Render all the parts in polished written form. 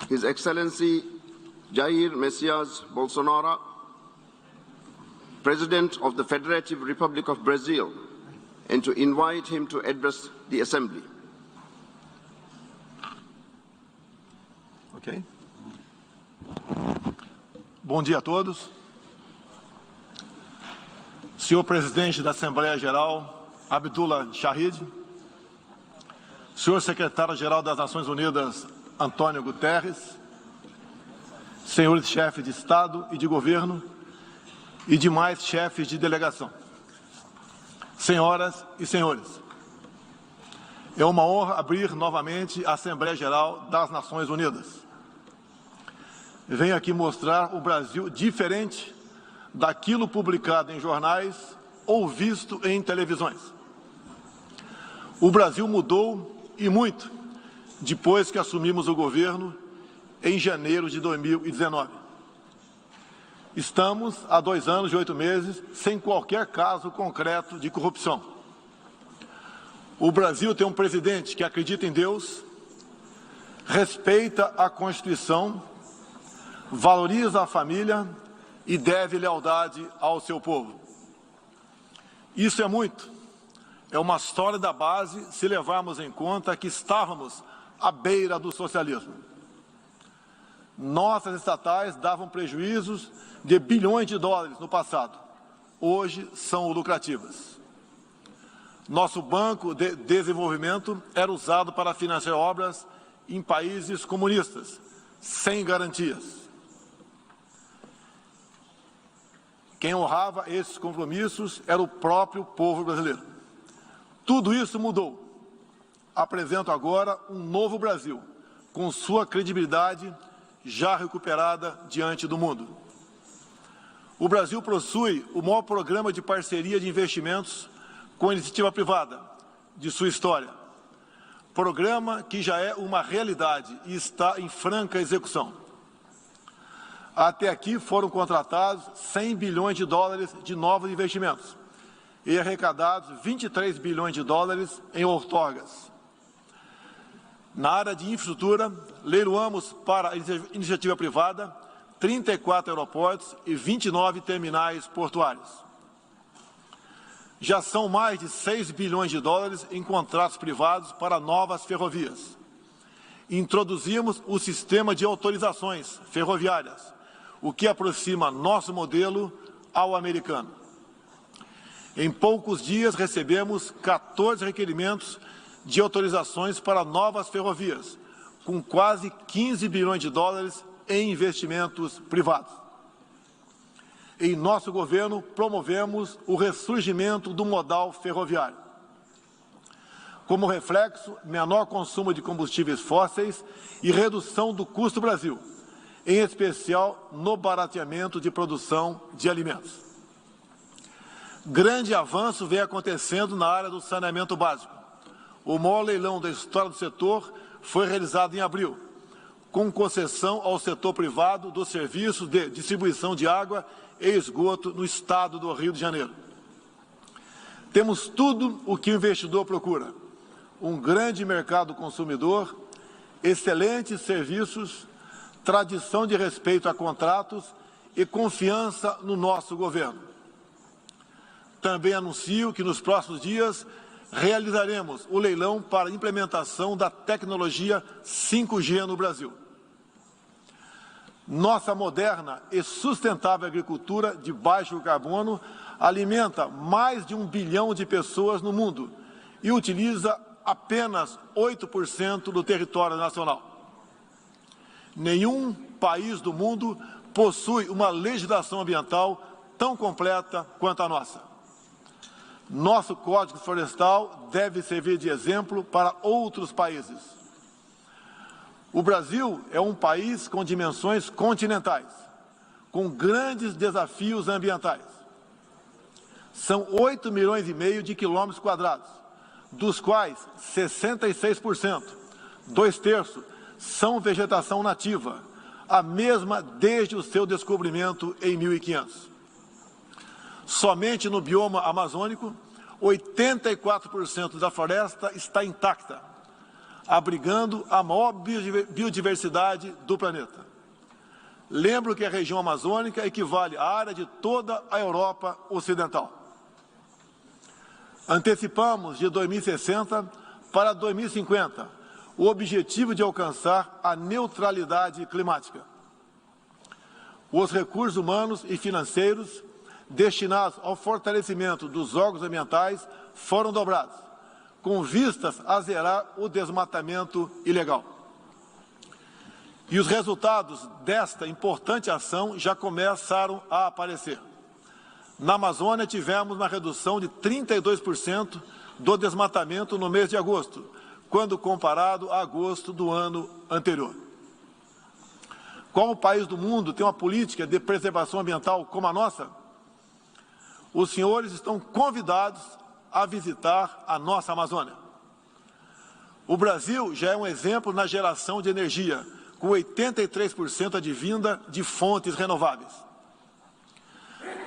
His Excellency Jair Messias Bolsonaro, President of the Federative Republic of Brazil, and to invite him to address the Assembly. Ok. Bom dia a todos. Senhor Presidente da Assembleia Geral, Abdullah Shahid, Senhor Secretário-Geral das Nações Unidas, Antônio Guterres, senhores chefes de Estado e de Governo e demais chefes de delegação, senhoras e senhores, é uma honra abrir novamente a Assembleia Geral das Nações Unidas. Venho aqui mostrar o Brasil diferente daquilo publicado em jornais ou visto em televisões. O Brasil mudou e muito depois que assumimos o governo em janeiro de 2019. Estamos há 2 anos e 8 meses sem qualquer caso concreto de corrupção. O Brasil tem um presidente que acredita em Deus, respeita a Constituição, valoriza a família e deve lealdade ao seu povo. Isso é muito. É uma sólida base se levarmos em conta que estávamos à beira do socialismo. Nossas estatais davam prejuízos de bilhões de dólares no passado. Hoje são lucrativas. Nosso Banco de Desenvolvimento era usado para financiar obras em países comunistas, sem garantias. Quem honrava esses compromissos era o próprio povo brasileiro. Tudo isso mudou. Apresento agora um novo Brasil, com sua credibilidade já recuperada diante do mundo. O Brasil possui o maior programa de parceria de investimentos com a iniciativa privada de sua história. Programa que já é uma realidade e está em franca execução. Até aqui foram contratados 100 bilhões de dólares de novos investimentos e arrecadados 23 bilhões de dólares em outorgas. Na área de infraestrutura, leiloamos para a iniciativa privada 34 aeroportos e 29 terminais portuários. Já são mais de 6 bilhões de dólares em contratos privados para novas ferrovias. Introduzimos o sistema de autorizações ferroviárias, o que aproxima nosso modelo ao americano. Em poucos dias recebemos 14 requerimentos de autorizações para novas ferrovias, com quase 15 bilhões de dólares em investimentos privados. Em nosso governo, promovemos o ressurgimento do modal ferroviário. Como reflexo, menor consumo de combustíveis fósseis e redução do custo do Brasil, em especial no barateamento de produção de alimentos. Grande avanço vem acontecendo na área do saneamento básico. O maior leilão da história do setor foi realizado em abril, com concessão ao setor privado dos serviços de distribuição de água e esgoto no estado do Rio de Janeiro. Temos tudo o que o investidor procura: um grande mercado consumidor, excelentes serviços, tradição de respeito a contratos e confiança no nosso governo. Também anuncio que nos próximos dias realizaremos o leilão para a implementação da tecnologia 5G no Brasil. Nossa moderna e sustentável agricultura de baixo carbono alimenta mais de 1 bilhão de pessoas no mundo e utiliza apenas 8% do território nacional. Nenhum país do mundo possui uma legislação ambiental tão completa quanto a nossa. Nosso Código Florestal deve servir de exemplo para outros países. O Brasil é um país com dimensões continentais, com grandes desafios ambientais. São 8,5 milhões de quilômetros quadrados, dos quais 66%, 2/3, são vegetação nativa, a mesma desde o seu descobrimento em 1500. Somente no bioma amazônico, 84% da floresta está intacta. abrigando a maior biodiversidade do planeta. Lembro que a região amazônica equivale à área de toda a Europa Ocidental. Antecipamos de 2060 para 2050 o objetivo de alcançar a neutralidade climática. Os recursos humanos e financeiros destinados ao fortalecimento dos órgãos ambientais foram dobrados, com vistas a zerar o desmatamento ilegal. E os resultados desta importante ação já começaram a aparecer. Na Amazônia, tivemos uma redução de 32% do desmatamento no mês de agosto, quando comparado a agosto do ano anterior. Qual país do mundo tem uma política de preservação ambiental como a nossa? Os senhores estão convidados a visitar a nossa Amazônia. O Brasil já é um exemplo na geração de energia, com 83% advinda de fontes renováveis.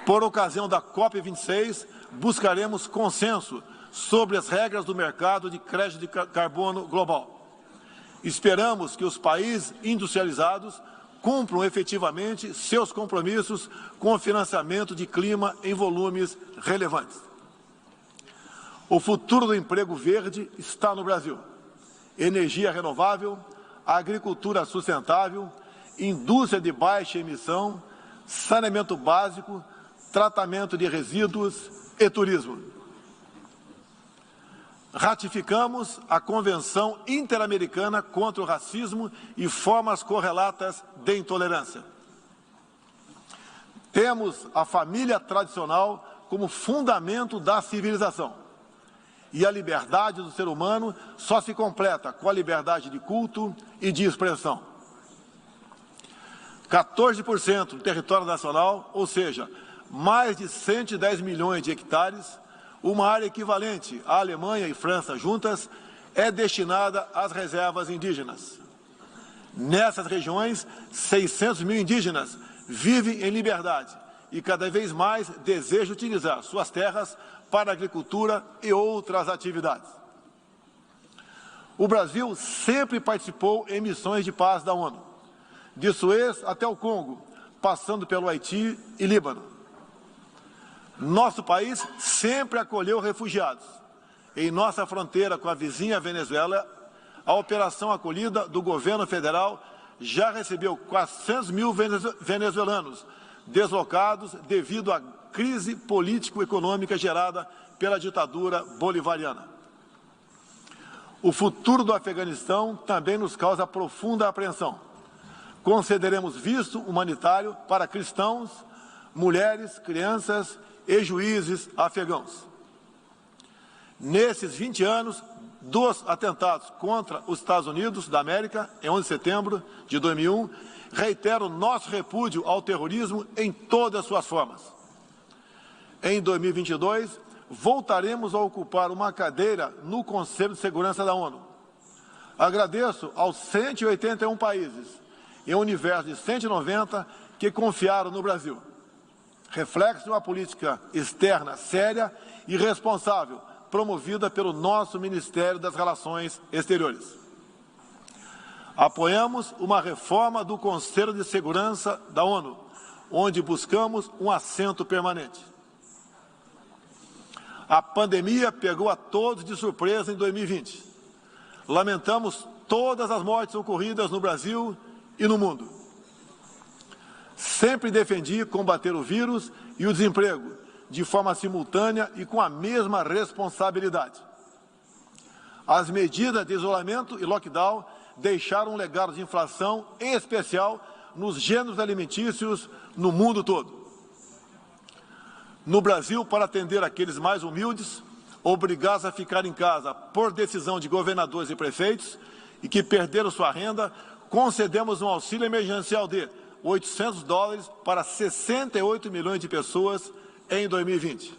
Por ocasião da COP26, buscaremos consenso sobre as regras do mercado de crédito de carbono global. Esperamos que os países industrializados cumpram efetivamente seus compromissos com o financiamento de clima em volumes relevantes. O futuro do emprego verde está no Brasil. Energia renovável, agricultura sustentável, indústria de baixa emissão, saneamento básico, tratamento de resíduos e turismo. Ratificamos a Convenção Interamericana contra o Racismo e formas correlatas de intolerância. Temos a família tradicional como fundamento da civilização. E a liberdade do ser humano só se completa com a liberdade de culto e de expressão. 14% do território nacional, ou seja, mais de 110 milhões de hectares, uma área equivalente à Alemanha e França juntas, é destinada às reservas indígenas. Nessas regiões, 600 mil indígenas vivem em liberdade e cada vez mais desejam utilizar suas terras para a agricultura e outras atividades. O Brasil sempre participou em missões de paz da ONU, de Suez até o Congo, passando pelo Haiti e Líbano. Nosso país sempre acolheu refugiados. Em nossa fronteira com a vizinha Venezuela, a operação acolhida do governo federal já recebeu 400 mil venezuelanos deslocados devido à crise político-econômica gerada pela ditadura bolivariana. O futuro do Afeganistão também nos causa profunda apreensão. Concederemos visto humanitário para cristãos, mulheres, crianças e juízes afegãos. Nesses 20 anos dos atentados contra os Estados Unidos da América, em 11 de setembro de 2001, reitero nosso repúdio ao terrorismo em todas as suas formas. Em 2022, voltaremos a ocupar uma cadeira no Conselho de Segurança da ONU. Agradeço aos 181 países, em um universo de 190, que confiaram no Brasil. Reflexo de uma política externa séria e responsável, promovida pelo nosso Ministério das Relações Exteriores. Apoiamos uma reforma do Conselho de Segurança da ONU, onde buscamos um assento permanente. A pandemia pegou a todos de surpresa em 2020. Lamentamos todas as mortes ocorridas no Brasil e no mundo. Sempre defendi combater o vírus e o desemprego de forma simultânea e com a mesma responsabilidade. As medidas de isolamento e lockdown deixaram um legado de inflação, em especial nos gêneros alimentícios no mundo todo. No Brasil, para atender aqueles mais humildes, obrigados a ficar em casa por decisão de governadores e prefeitos e que perderam sua renda, concedemos um auxílio emergencial de $800 para 68 milhões de pessoas em 2020.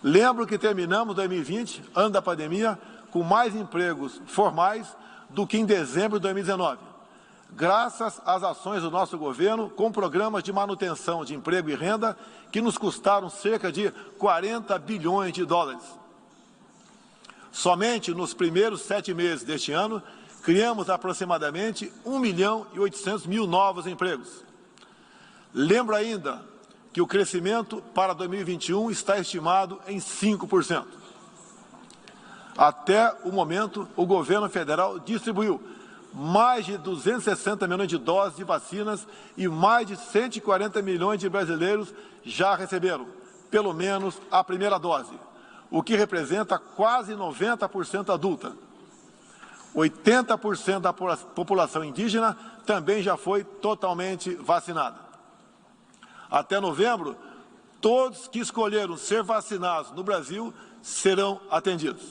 Lembro que terminamos 2020, ano da pandemia, com mais empregos formais do que em dezembro de 2019, graças às ações do nosso governo com programas de manutenção de emprego e renda que nos custaram cerca de 40 bilhões de dólares. Somente nos primeiros 7 meses deste ano, criamos aproximadamente 1.800.000 novos empregos. Lembro ainda que o crescimento para 2021 está estimado em 5%. Até o momento, o governo federal distribuiu mais de 260 milhões de doses de vacinas e mais de 140 milhões de brasileiros já receberam, pelo menos, a primeira dose, o que representa quase 90% adulta. 80% da população indígena também já foi totalmente vacinada. Até novembro, todos que escolheram ser vacinados no Brasil serão atendidos.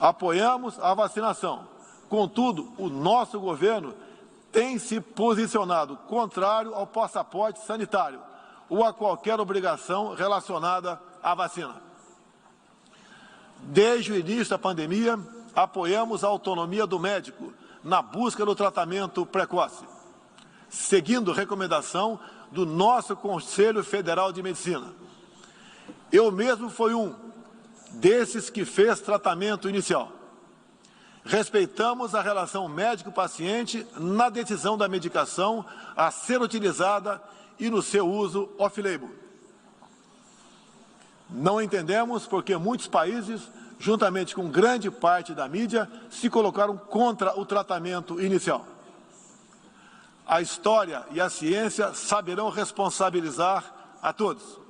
Apoiamos a vacinação. Contudo, o nosso governo tem se posicionado contrário ao passaporte sanitário ou a qualquer obrigação relacionada à vacina. Desde o início da pandemia, apoiamos a autonomia do médico na busca do tratamento precoce, seguindo recomendação do nosso Conselho Federal de Medicina. Eu mesmo fui um desses que fez tratamento inicial. Respeitamos a relação médico-paciente na decisão da medicação a ser utilizada e no seu uso off-label. Não entendemos porque muitos países, juntamente com grande parte da mídia, se colocaram contra o tratamento inicial. A história e a ciência saberão responsabilizar a todos.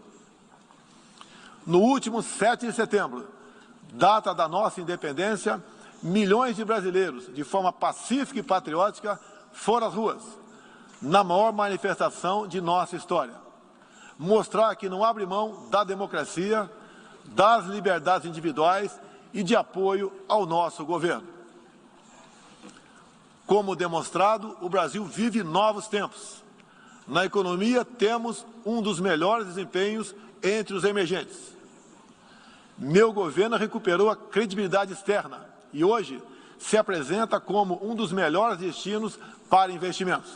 No último 7 de setembro, data da nossa independência, milhões de brasileiros, de forma pacífica e patriótica, foram às ruas, na maior manifestação de nossa história. Mostrar que não abre mão da democracia, das liberdades individuais e de apoio ao nosso governo. Como demonstrado, o Brasil vive novos tempos. Na economia, temos um dos melhores desempenhos entre os emergentes. Meu governo recuperou a credibilidade externa e hoje se apresenta como um dos melhores destinos para investimentos.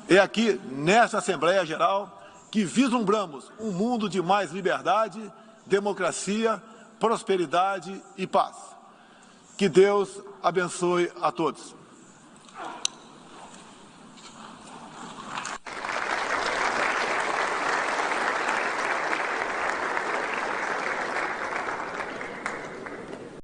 É aqui, nesta Assembleia Geral, que vislumbramos um mundo de mais liberdade, democracia, prosperidade e paz. Que Deus abençoe a todos.